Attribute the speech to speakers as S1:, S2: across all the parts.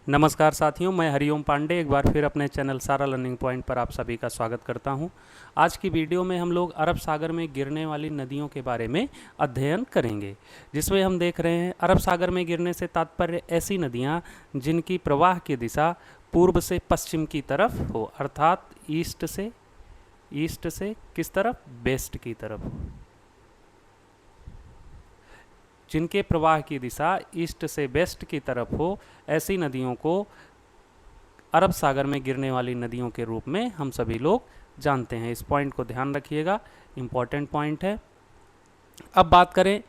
S1: नमस्कार साथियों, मैं हरिओम पांडे एक बार फिर अपने चैनल सारा लर्निंग पॉइंट पर आप सभी का स्वागत करता हूं। आज की वीडियो में हम लोग अरब सागर में गिरने वाली नदियों के बारे में अध्ययन करेंगे, जिसमें हम देख रहे हैं अरब सागर में गिरने से तात्पर्य ऐसी नदियां जिनकी प्रवाह की दिशा पूर्व से पश्चिम की तरफ हो, अर्थात ईस्ट से किस तरफ, वेस्ट की तरफ। जिनके प्रवाह की दिशा ईस्ट से वेस्ट की तरफ हो, ऐसी नदियों को अरब सागर में गिरने वाली नदियों के रूप में हम सभी लोग जानते हैं। इस पॉइंट को ध्यान रखिएगा, इम्पॉर्टेंट पॉइंट है। अब बात करें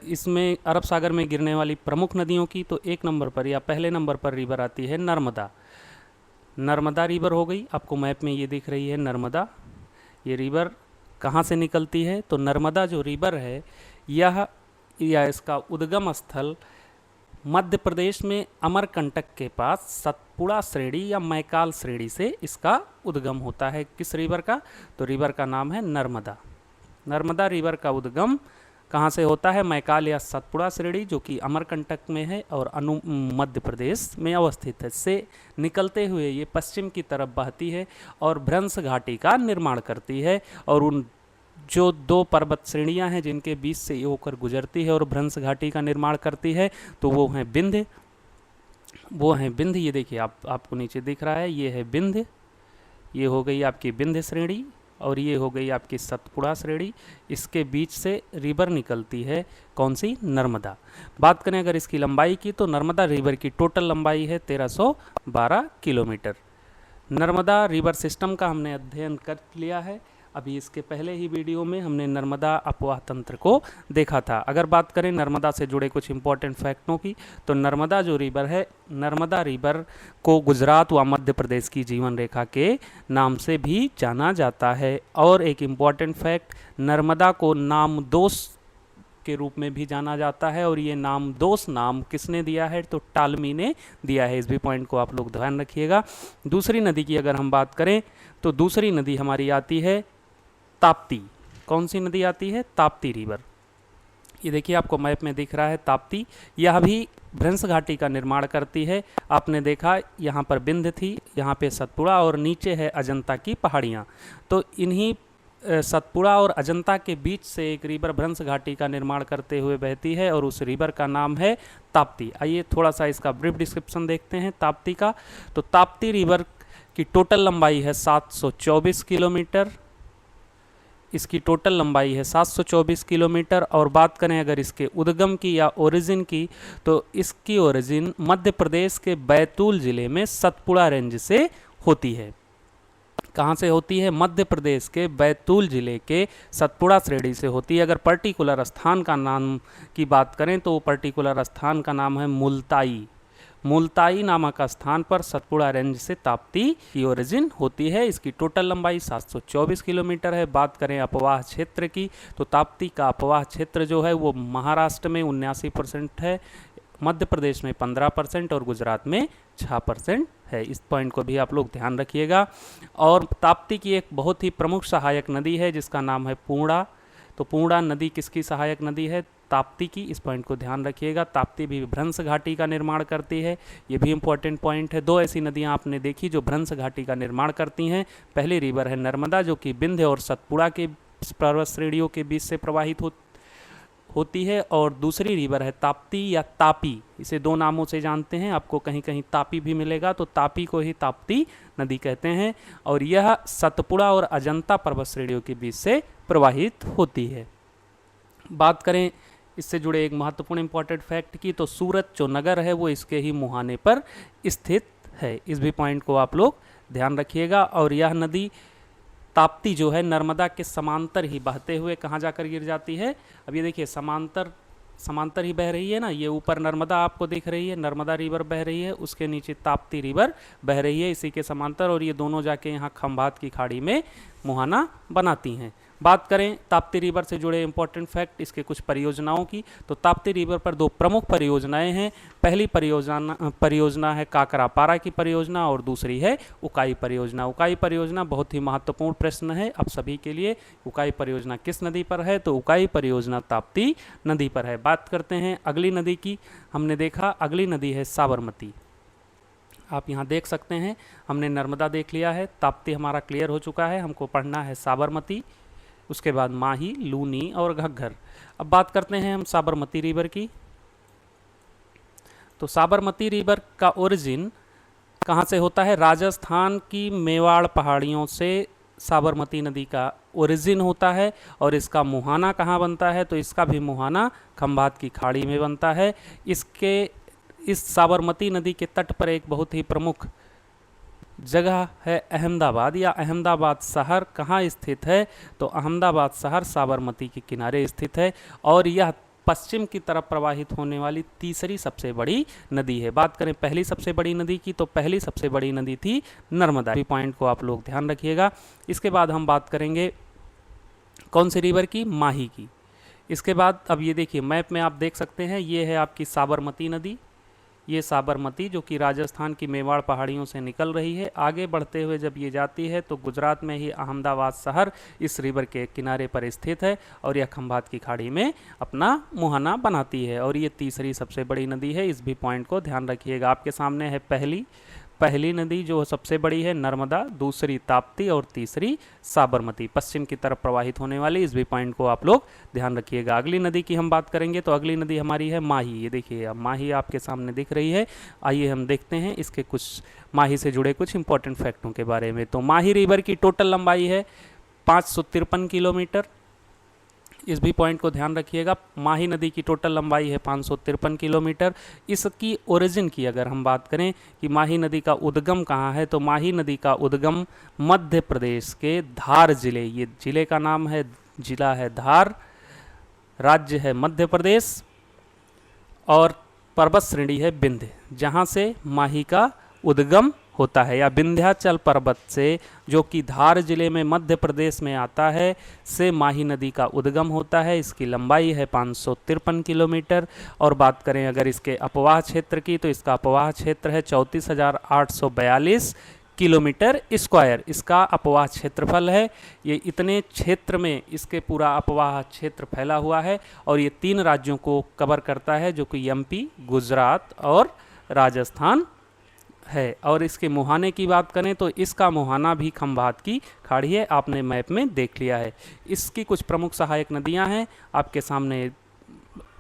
S1: इसमें अरब सागर में गिरने वाली प्रमुख नदियों की, तो एक नंबर पर या पहले नंबर पर रिवर आती है नर्मदा। नर्मदा रिवर हो गई, आपको मैप में ये दिख रही है नर्मदा। ये रिवर कहाँ से निकलती है? तो नर्मदा जो रिवर है या इसका उद्गम स्थल मध्य प्रदेश में अमरकंटक के पास सतपुड़ा श्रेणी या मैकाल श्रेणी से इसका उद्गम होता है। किस रिवर का? तो रिवर का नाम है नर्मदा। नर्मदा रिवर का उद्गम कहाँ से होता है? मैकाल या सतपुड़ा श्रेणी, जो कि अमरकंटक में है और मध्य प्रदेश में अवस्थित है, से निकलते हुए ये पश्चिम की तरफ बहती है और भ्रंश घाटी का निर्माण करती है। और उन जो दो पर्वत श्रेणियां हैं जिनके बीच से ये होकर गुजरती है और भ्रंश घाटी का निर्माण करती है, तो वो हैं विंध्य। ये देखिए आपको नीचे दिख रहा है, ये है विंध्य। ये हो गई आपकी विंध्य श्रेणी और ये हो गई आपकी सतपुड़ा श्रेणी। इसके बीच से रिवर निकलती है, कौन सी? नर्मदा। बात करें अगर इसकी लंबाई की, तो नर्मदा रिवर की टोटल लंबाई है 1312 किलोमीटर। नर्मदा रिवर सिस्टम का हमने अध्ययन कर लिया है। अभी इसके पहले ही वीडियो में हमने नर्मदा अपवाह तंत्र को देखा था। अगर बात करें नर्मदा से जुड़े कुछ इंपॉर्टेंट फैक्टों की, तो नर्मदा जो रिवर है, नर्मदा रिवर को गुजरात व मध्य प्रदेश की जीवन रेखा के नाम से भी जाना जाता है। और एक इम्पॉर्टेंट फैक्ट, नर्मदा को नामदोष के रूप में भी जाना जाता है। और ये नामदोष नाम किसने दिया है? तो टालमी ने दिया है। इस भी पॉइंट को आप लोग ध्यान रखिएगा। दूसरी नदी की अगर हम बात करें, तो दूसरी नदी हमारी आती है ताप्ती। कौन सी नदी आती है? ताप्ती रिवर। ये देखिए आपको मैप में दिख रहा है ताप्ती। यह भी भ्रंश घाटी का निर्माण करती है। आपने देखा यहाँ पर विंध्य थी, यहाँ पे सतपुड़ा और नीचे है अजंता की पहाड़ियाँ। तो इन्हीं सतपुड़ा और अजंता के बीच से एक रिवर भ्रंश घाटी का निर्माण करते हुए बहती है और उस रिवर का नाम है ताप्ती। आइए थोड़ा सा इसका ब्रीफ डिस्क्रिप्शन देखते हैं ताप्ती का। तो ताप्ती रिवर की टोटल लंबाई है 724 किलोमीटर। इसकी टोटल लंबाई है 724 किलोमीटर। और बात करें अगर इसके उद्गम की या ओरिजिन की, तो इसकी ओरिजिन मध्य प्रदेश के बैतूल जिले में सतपुड़ा रेंज से होती है। कहाँ से होती है? मध्य प्रदेश के बैतूल जिले के सतपुड़ा श्रेणी से होती है। अगर पर्टिकुलर स्थान का नाम की बात करें, तो वो पर्टिकुलर स्थान का नाम है मुल्ताई। मुल्ताई नामक स्थान पर सतपुड़ा रेंज से ताप्ती की ओरिजिन होती है। इसकी टोटल लंबाई 724 किलोमीटर है। बात करें अपवाह क्षेत्र की, तो ताप्ती का अपवाह क्षेत्र जो है वो महाराष्ट्र में 79% है, मध्य प्रदेश में 15% और गुजरात में 6% है। इस पॉइंट को भी आप लोग ध्यान रखिएगा। और ताप्ती की एक बहुत ही प्रमुख सहायक नदी है जिसका नाम है पूर्णा। तो पूर्णा नदी किसकी सहायक नदी है? ताप्ती की। इस पॉइंट को ध्यान रखिएगा। ताप्ती भी भ्रंश घाटी का निर्माण करती है, ये भी इंपॉर्टेंट पॉइंट है। दो ऐसी नदियां आपने देखी जो भ्रंश घाटी का निर्माण करती हैं। पहली रिवर है नर्मदा, जो कि विंध्य और सतपुड़ा के पर्वत श्रेणियों के बीच से प्रवाहित होती है। और दूसरी रिवर है ताप्ती या तापी। इसे दो नामों से जानते हैं, आपको कहीं कहीं तापी भी मिलेगा, तो तापी को ही ताप्ती नदी कहते हैं। और यह सतपुड़ा और अजंता पर्वत श्रेणियों के बीच से प्रवाहित होती है। बात करें इससे जुड़े एक महत्वपूर्ण इंपॉर्टेंट फैक्ट की, तो सूरत जो नगर है वो इसके ही मुहाने पर स्थित है। इस भी पॉइंट को आप लोग ध्यान रखिएगा। और यह नदी ताप्ती जो है नर्मदा के समांतर ही बहते हुए कहाँ जाकर गिर जाती है? अब ये देखिए समांतर ही बह रही है ना। ये ऊपर नर्मदा आपको दिख रही है, नर्मदा रिवर बह रही है, उसके नीचे ताप्ती रिवर बह रही है इसी के समांतर, और ये दोनों जाके यहाँ खंभात की खाड़ी में मुहाना बनाती हैं। बात करें ताप्ती रिवर से जुड़े इंपॉर्टेंट फैक्ट इसके कुछ परियोजनाओं की, तो ताप्ती रिवर पर दो प्रमुख परियोजनाएं हैं। पहली परियोजना है काकरापारा की परियोजना और दूसरी है उकाई परियोजना। उकाई परियोजना बहुत ही महत्वपूर्ण प्रश्न है आप सभी के लिए। उकाई परियोजना किस नदी पर है? तो उकाई परियोजना ताप्ती नदी पर है। बात करते हैं अगली नदी की। हमने देखा अगली नदी है साबरमती। आप यहाँ देख सकते हैं, हमने नर्मदा देख लिया है, ताप्ती हमारा क्लियर हो चुका है, हमको पढ़ना है साबरमती, उसके बाद माही, लूनी और घग्गर। अब बात करते हैं हम साबरमती रिवर की। तो साबरमती रिवर का ओरिजिन कहाँ से होता है? राजस्थान की मेवाड़ पहाड़ियों से साबरमती नदी का ओरिजिन होता है। और इसका मुहाना कहाँ बनता है? तो इसका भी मुहाना खंभात की खाड़ी में बनता है। इस साबरमती नदी के तट पर एक बहुत ही प्रमुख जगह है अहमदाबाद, या अहमदाबाद शहर कहाँ स्थित है? तो अहमदाबाद शहर साबरमती के किनारे स्थित है और यह पश्चिम की तरफ प्रवाहित होने वाली तीसरी सबसे बड़ी नदी है। बात करें पहली सबसे बड़ी नदी की, तो पहली सबसे बड़ी नदी थी नर्मदा। भी पॉइंट को आप लोग ध्यान रखिएगा। इसके बाद हम बात करेंगे कौन सी रिवर की? माही की। इसके बाद अब ये देखिए मैप में आप देख सकते हैं, ये है आपकी साबरमती नदी। ये साबरमती जो कि राजस्थान की मेवाड़ पहाड़ियों से निकल रही है, आगे बढ़ते हुए जब ये जाती है तो गुजरात में ही अहमदाबाद शहर इस रिवर के किनारे पर स्थित है और यह खंभात की खाड़ी में अपना मुहाना बनाती है और ये तीसरी सबसे बड़ी नदी है। इस भी पॉइंट को ध्यान रखिएगा। आपके सामने है पहली नदी जो सबसे बड़ी है नर्मदा, दूसरी ताप्ती और तीसरी साबरमती, पश्चिम की तरफ प्रवाहित होने वाली। इस भी पॉइंट को आप लोग ध्यान रखिएगा। अगली नदी की हम बात करेंगे तो अगली नदी हमारी है माही। ये देखिए अब माही आपके सामने दिख रही है। आइए हम देखते हैं इसके कुछ माही से जुड़े कुछ इंपॉर्टेंट फैक्टों के बारे में। तो माही रिवर की टोटल लंबाई है 553 किलोमीटर। इस भी पॉइंट को ध्यान रखिएगा। माही नदी की टोटल लंबाई है 553 किलोमीटर। इसकी ओरिजिन की अगर हम बात करें कि माही नदी का उद्गम कहाँ है, तो माही नदी का उद्गम मध्य प्रदेश के धार जिले, ये जिले का नाम है, जिला है धार, राज्य है मध्य प्रदेश और पर्वत श्रेणी है विंध्य, जहाँ से माही का उद्गम होता है, या विंध्याचल पर्वत से जो कि धार जिले में मध्य प्रदेश में आता है से माही नदी का उद्गम होता है। इसकी लंबाई है 553 किलोमीटर। और बात करें अगर इसके अपवाह क्षेत्र की, तो इसका अपवाह क्षेत्र है 34,842 किलोमीटर स्क्वायर। इसका अपवाह क्षेत्रफल है। ये इतने क्षेत्र में इसके पूरा अपवाह क्षेत्र फैला हुआ है और ये 3 राज्यों को कवर करता है, जो कि एमपी, गुजरात और राजस्थान है। और इसके मुहाने की बात करें तो इसका मुहाना भी खंभात की खाड़ी है, आपने मैप में देख लिया है। इसकी कुछ प्रमुख सहायक नदियां हैं आपके सामने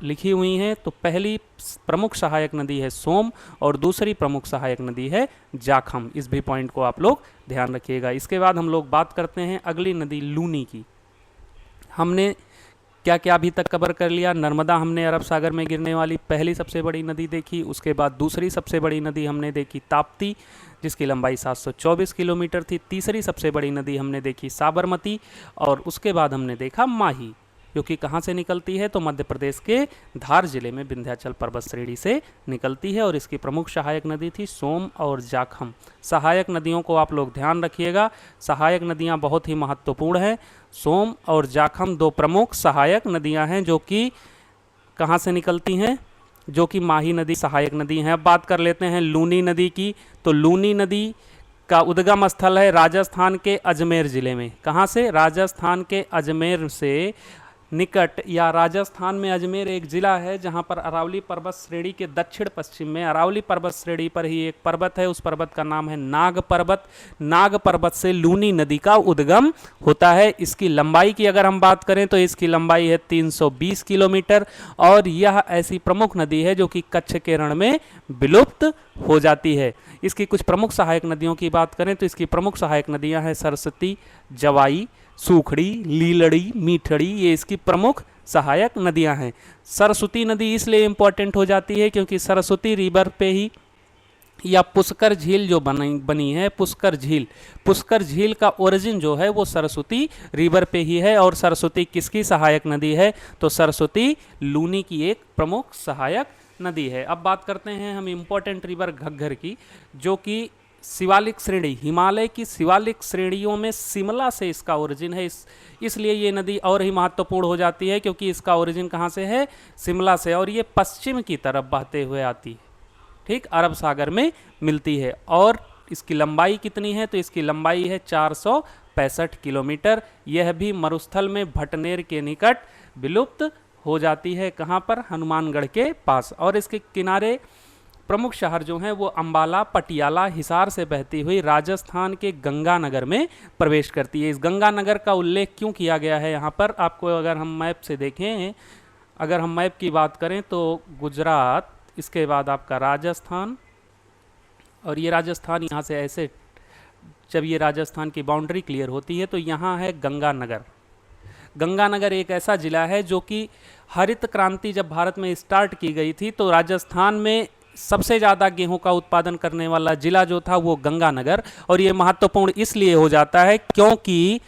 S1: लिखी हुई हैं। तो पहली प्रमुख सहायक नदी है सोम और दूसरी प्रमुख सहायक नदी है जाखम। इस भी पॉइंट को आप लोग ध्यान रखिएगा। इसके बाद हम लोग बात करते हैं अगली नदी लूनी की। हमने क्या क्या अभी तक कवर कर लिया? नर्मदा हमने अरब सागर में गिरने वाली पहली सबसे बड़ी नदी देखी। उसके बाद दूसरी सबसे बड़ी नदी हमने देखी ताप्ती, जिसकी लंबाई 724 किलोमीटर थी। तीसरी सबसे बड़ी नदी हमने देखी साबरमती और उसके बाद हमने देखा माही, जो कि कहाँ से निकलती है? तो मध्य प्रदेश के धार जिले में विंध्याचल पर्वत श्रेणी से निकलती है और इसकी प्रमुख सहायक नदी थी सोम और जाखम। सहायक नदियों को आप लोग ध्यान रखिएगा। सहायक नदियाँ बहुत ही महत्वपूर्ण हैं। सोम और जाखम 2 प्रमुख सहायक नदियाँ हैं जो कि कहाँ से निकलती हैं? जो कि माही नदी सहायक नदी हैं। अब बात कर लेते हैं लूनी नदी की। तो लूनी नदी का उद्गम स्थल है राजस्थान के अजमेर जिले में। कहाँ से? राजस्थान के अजमेर से निकट, या राजस्थान में अजमेर एक ज़िला है जहाँ पर अरावली पर्वत श्रेणी के दक्षिण पश्चिम में अरावली पर्वत श्रेणी पर ही एक पर्वत है। उस पर्वत का नाम है नाग पर्वत। नाग पर्वत से लूनी नदी का उद्गम होता है। इसकी लंबाई की अगर हम बात करें तो इसकी लंबाई है 320 किलोमीटर और यह ऐसी प्रमुख नदी है जो कि कच्छ के रण में विलुप्त हो जाती है। इसकी कुछ प्रमुख सहायक नदियों की बात करें तो इसकी प्रमुख सहायक नदियाँ हैं सरस्वती, जवाई, सूखड़ी, लीलड़ी, मीठड़ी। ये इसकी प्रमुख सहायक नदियां हैं। सरस्वती नदी इसलिए इम्पोर्टेंट हो जाती है क्योंकि सरस्वती रिवर पे ही, या पुष्कर झील जो बनी है, पुष्कर झील का ओरिजिन जो है वो सरस्वती रिवर पे ही है। और सरस्वती किसकी सहायक नदी है? तो सरस्वती लूनी की एक प्रमुख सहायक नदी है। अब बात करते हैं हम इम्पोर्टेंट रिवर घग्गर की, जो कि शिवालिक श्रेणी, हिमालय की शिवालिक श्रेणियों में शिमला से इसका ओरिजिन है। इसलिए ये नदी और ही महत्वपूर्ण हो जाती है क्योंकि इसका ओरिजिन कहाँ से है? शिमला से। और ये पश्चिम की तरफ बहते हुए आती है, ठीक, अरब सागर में मिलती है। और इसकी लंबाई कितनी है? तो इसकी लंबाई है 465 किलोमीटर। यह भी मरुस्थल में भटनेर के निकट विलुप्त हो जाती है। कहाँ पर? हनुमानगढ़ के पास। और इसके किनारे प्रमुख शहर जो हैं वो अंबाला, पटियाला, हिसार से बहती हुई राजस्थान के गंगानगर में प्रवेश करती है। इस गंगानगर का उल्लेख क्यों किया गया है यहाँ पर, आपको अगर हम मैप से देखें, अगर हम मैप की बात करें तो गुजरात, इसके बाद आपका राजस्थान, और ये राजस्थान यहाँ से ऐसे, जब ये राजस्थान की बाउंड्री क्लियर होती है तो यहाँ है गंगानगर। गंगानगर एक ऐसा ज़िला है जो कि हरित क्रांति जब भारत में स्टार्ट की गई थी तो राजस्थान में सबसे ज़्यादा गेहूं का उत्पादन करने वाला ज़िला जो था वो गंगानगर। और ये महत्वपूर्ण इसलिए हो जाता है क्योंकि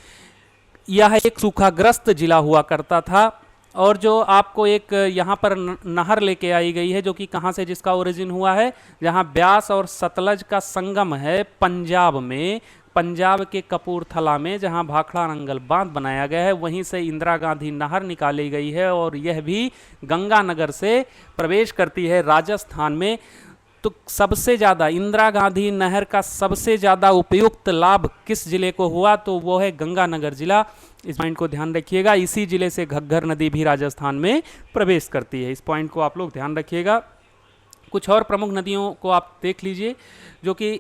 S1: यह एक सूखाग्रस्त ज़िला हुआ करता था। और जो आपको एक यहाँ पर नहर लेके आई गई है जो कि कहाँ से, जिसका ओरिजिन हुआ है, जहाँ ब्यास और सतलज का संगम है पंजाब में, पंजाब के कपूरथला में, जहां भाखड़ा नंगल बांध बनाया गया है, वहीं से इंदिरा गांधी नहर निकाली गई है और यह भी गंगानगर से प्रवेश करती है राजस्थान में। तो सबसे ज़्यादा इंदिरा गांधी नहर का सबसे ज़्यादा उपयुक्त लाभ किस जिले को हुआ, तो वो है गंगानगर जिला। इस पॉइंट को ध्यान रखिएगा। इसी जिले से घग्गर नदी भी राजस्थान में प्रवेश करती है। इस पॉइंट को आप लोग ध्यान रखिएगा। कुछ और प्रमुख नदियों को आप देख लीजिए जो कि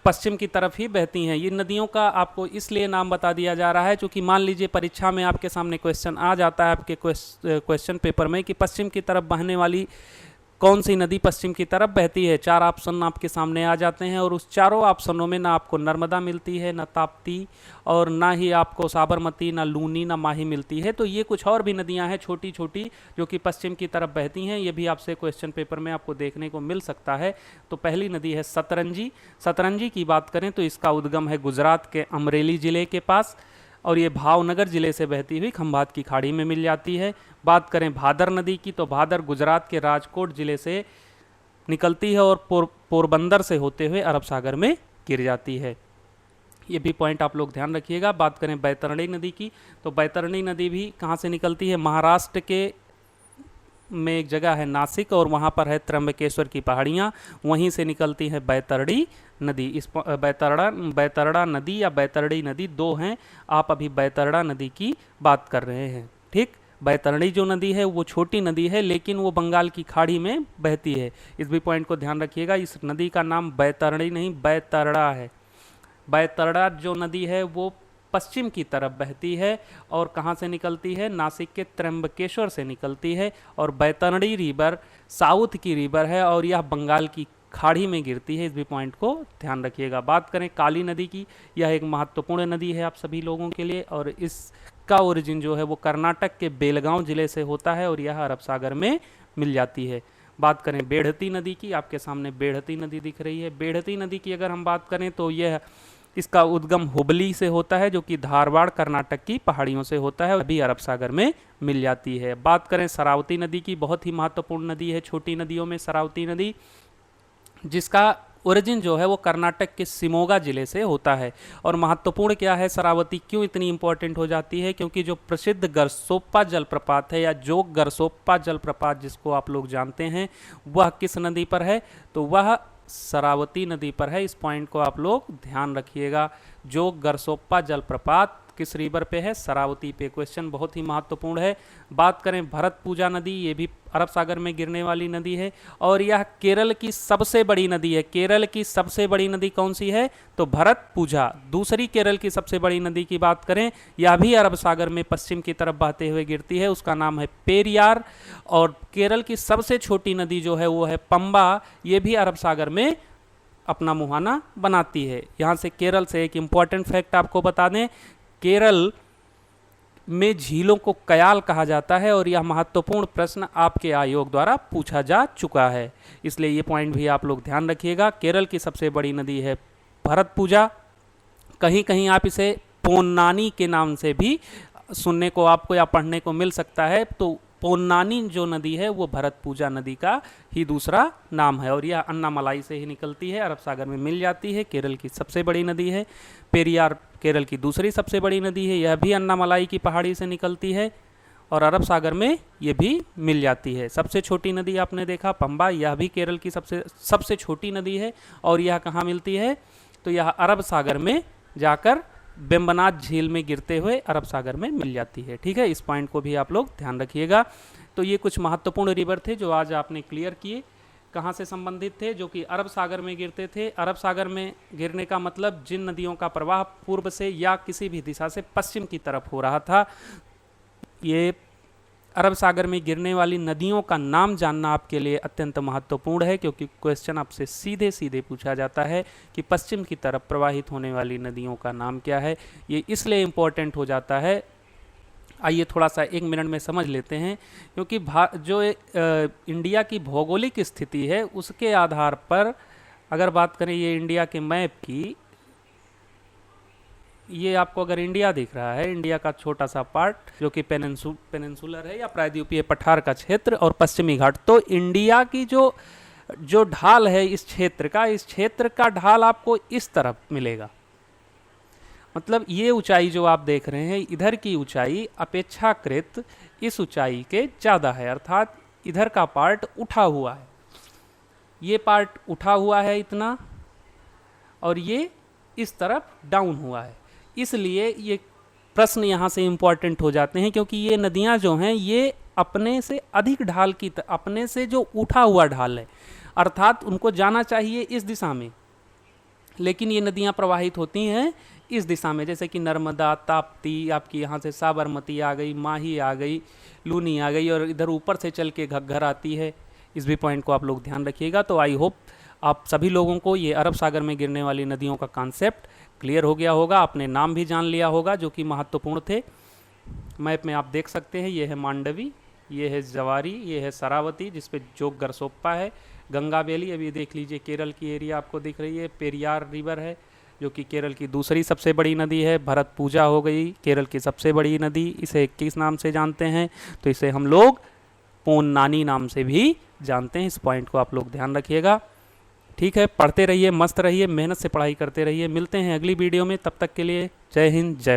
S1: पश्चिम की तरफ ही बहती हैं। ये नदियों का आपको इसलिए नाम बता दिया जा रहा है क्योंकि मान लीजिए परीक्षा में आपके सामने क्वेश्चन आ जाता है आपके क्वेश्चन पेपर में कि पश्चिम की तरफ बहने वाली कौन सी नदी पश्चिम की तरफ बहती है। 4 ऑप्शन आपके सामने आ जाते हैं और उस चारों ऑप्शनों में ना आपको नर्मदा मिलती है, ना ताप्ती, और ना ही आपको साबरमती, ना लूनी, ना माही मिलती है। तो ये कुछ और भी नदियां हैं छोटी छोटी जो कि पश्चिम की तरफ बहती हैं। ये भी आपसे क्वेश्चन पेपर में आपको देखने को मिल सकता है। तो पहली नदी है सतरंजी। सतरंजी की बात करें तो इसका उद्गम है गुजरात के अमरेली ज़िले के पास और ये भावनगर ज़िले से बहती हुई खंभात की खाड़ी में मिल जाती है। बात करें भादर नदी की तो भादर गुजरात के राजकोट ज़िले से निकलती है और पोरबंदर से होते हुए अरब सागर में गिर जाती है। ये भी पॉइंट आप लोग ध्यान रखिएगा। बात करें बैतरणी नदी की तो बैतरणी नदी भी कहाँ से निकलती है, महाराष्ट्र के में एक जगह है नासिक और वहाँ पर है त्र्यंबकेश्वर की पहाड़ियाँ, वहीं से निकलती है बैतरणी नदी। इस बैतरड़ा नदी या बैतरणी नदी दो हैं, आप अभी बैतरड़ा नदी की बात कर रहे हैं। ठीक, बैतरणी जो नदी है वो छोटी नदी है लेकिन वो बंगाल की खाड़ी में बहती है। इस भी पॉइंट को ध्यान रखिएगा। इस नदी का नाम बैतरणी नहीं बैतरड़ा है। बैतरड़ा जो नदी है वो पश्चिम की तरफ बहती है और कहाँ से निकलती है, नासिक के त्र्यंबकेश्वर से निकलती है। और बैतरणी रिवर साउथ की रिवर है और यह बंगाल की खाड़ी में गिरती है। इस भी पॉइंट को ध्यान रखिएगा। बात करें काली नदी की, यह एक महत्वपूर्ण नदी है आप सभी लोगों के लिए और इसका ओरिजिन जो है वो कर्नाटक के बेलगांव जिले से होता है और यह अरब सागर में मिल जाती है। बात करें बेढ़ती नदी की, आपके सामने बेढ़ती नदी दिख रही है। बेढ़ती नदी की अगर हम बात करें तो यह इसका उद्गम हुबली से होता है जो कि धारवाड़ कर्नाटक की पहाड़ियों से होता है, अभी अरब सागर में मिल जाती है। बात करें शरावती नदी की, बहुत ही महत्वपूर्ण नदी है छोटी नदियों में शरावती नदी, जिसका ओरिजिन जो है वो कर्नाटक के शिमोगा जिले से होता है। और महत्वपूर्ण क्या है, शरावती क्यों इतनी इंपॉर्टेंट हो जाती है, क्योंकि जो प्रसिद्ध गरसोप्पा जलप्रपात है या जोग गरसोप्पा जलप्रपात जिसको आप लोग जानते हैं वह किस नदी पर है, तो वह शरावती नदी पर है। इस पॉइंट को आप लोग ध्यान रखिएगा। जो गरसोप्पा जलप्रपात किस रिवर पे है, शरावती पे। क्वेश्चन बहुत ही महत्वपूर्ण है। बात करें भरत पूजा नदी, ये भी अरब सागर में गिरने वाली नदी है और यह केरल की सबसे बड़ी नदी है। केरल की सबसे बड़ी नदी कौन सी है, तो भरत पूजा। दूसरी केरल की सबसे बड़ी नदी की बात करें, यह भी अरब सागर में पश्चिम की तरफ बहते हुए गिरती है, उसका नाम है पेरियार। और केरल की सबसे छोटी नदी जो है वो है पंबा, ये भी अरब सागर में अपना मुहाना बनाती है। यहाँ से केरल से एक इम्पॉर्टेंट फैक्ट आपको बता दें, केरल में झीलों को कयाल कहा जाता है और यह महत्वपूर्ण प्रश्न आपके आयोग द्वारा पूछा जा चुका है, इसलिए ये पॉइंट भी आप लोग ध्यान रखिएगा। केरल की सबसे बड़ी नदी है भरत पूजा, कहीं कहीं आप इसे पोन्नानी के नाम से भी सुनने को आपको या पढ़ने को मिल सकता है। तो पोन्नानी जो नदी है वो भरत पूजा नदी का ही दूसरा नाम है और यह अन्नामलाई से ही निकलती है, अरब सागर में मिल जाती है, केरल की सबसे बड़ी नदी है। पेरियार केरल की दूसरी सबसे बड़ी नदी है, यह भी अन्नामलाई की पहाड़ी से निकलती है और अरब सागर में ये भी मिल जाती है। सबसे छोटी नदी आपने देखा पंबा, यह भी केरल की सबसे छोटी नदी है और यह कहाँ मिलती है, तो यह अरब सागर में जाकर बेम्बनाथ झील में गिरते हुए अरब सागर में मिल जाती है। ठीक है, इस पॉइंट को भी आप लोग ध्यान रखिएगा। तो ये कुछ महत्वपूर्ण रिवर थे जो आज आपने क्लियर किए। कहाँ से संबंधित थे, जो कि अरब सागर में गिरते थे। अरब सागर में गिरने का मतलब जिन नदियों का प्रवाह पूर्व से या किसी भी दिशा से पश्चिम की तरफ हो रहा था, ये अरब सागर में गिरने वाली नदियों का नाम जानना आपके लिए अत्यंत महत्वपूर्ण है, क्योंकि क्वेश्चन आपसे सीधे सीधे पूछा जाता है कि पश्चिम की तरफ प्रवाहित होने वाली नदियों का नाम क्या है। ये इसलिए इम्पोर्टेंट हो जाता है, आइए थोड़ा सा 1 मिनट में समझ लेते हैं, क्योंकि जो इंडिया की भौगोलिक स्थिति है उसके आधार पर अगर बात करें ये इंडिया के मैप की, ये आपको अगर इंडिया दिख रहा है, इंडिया का छोटा सा पार्ट जो कि पेनिनसुलर है या प्रायद्वीपीय पठार का क्षेत्र और पश्चिमी घाट, तो इंडिया की जो जो ढाल है इस क्षेत्र का ढाल आपको इस तरफ मिलेगा। मतलब ये ऊंचाई जो आप देख रहे हैं, इधर की ऊंचाई अपेक्षाकृत इस ऊंचाई के ज़्यादा है, अर्थात इधर का पार्ट उठा हुआ है, ये पार्ट उठा हुआ है इतना, और ये इस तरफ डाउन हुआ है। इसलिए ये प्रश्न यहाँ से इम्पॉर्टेंट हो जाते हैं, क्योंकि ये नदियाँ जो हैं ये अपने से अधिक ढाल की अपने से जो उठा हुआ ढाल है, अर्थात उनको जाना चाहिए इस दिशा में, लेकिन ये नदियाँ प्रवाहित होती हैं इस दिशा में, जैसे कि नर्मदा, ताप्ती, आपकी यहाँ से साबरमती आ गई, माही आ गई, लूनी आ गई, और इधर ऊपर से चल के घग्गर आती है। इस भी पॉइंट को आप लोग ध्यान रखिएगा। तो आई होप आप सभी लोगों को ये अरब सागर में गिरने वाली नदियों का कॉन्सेप्ट क्लियर हो गया होगा, आपने नाम भी जान लिया होगा जो कि महत्वपूर्ण थे। मैप में आप देख सकते हैं, ये है मांडवी, ये है जवारी, ये है शरावती जिसपे जोग गरसोप्पा है, गंगा वैली अभी देख लीजिए केरल की एरिया आपको दिख रही है, पेरियार रिवर है जो कि केरल की दूसरी सबसे बड़ी नदी है, भरतपूजा हो गई केरल की सबसे बड़ी नदी, इसे किस नाम से जानते हैं, तो इसे हम लोग पोन्नानी नाम से भी जानते हैं। इस पॉइंट को आप लोग ध्यान रखिएगा। ठीक है, पढ़ते रहिए, मस्त रहिए, मेहनत से पढ़ाई करते रहिए। मिलते हैं अगली वीडियो में, तब तक के लिए जय हिंद, जय भारत।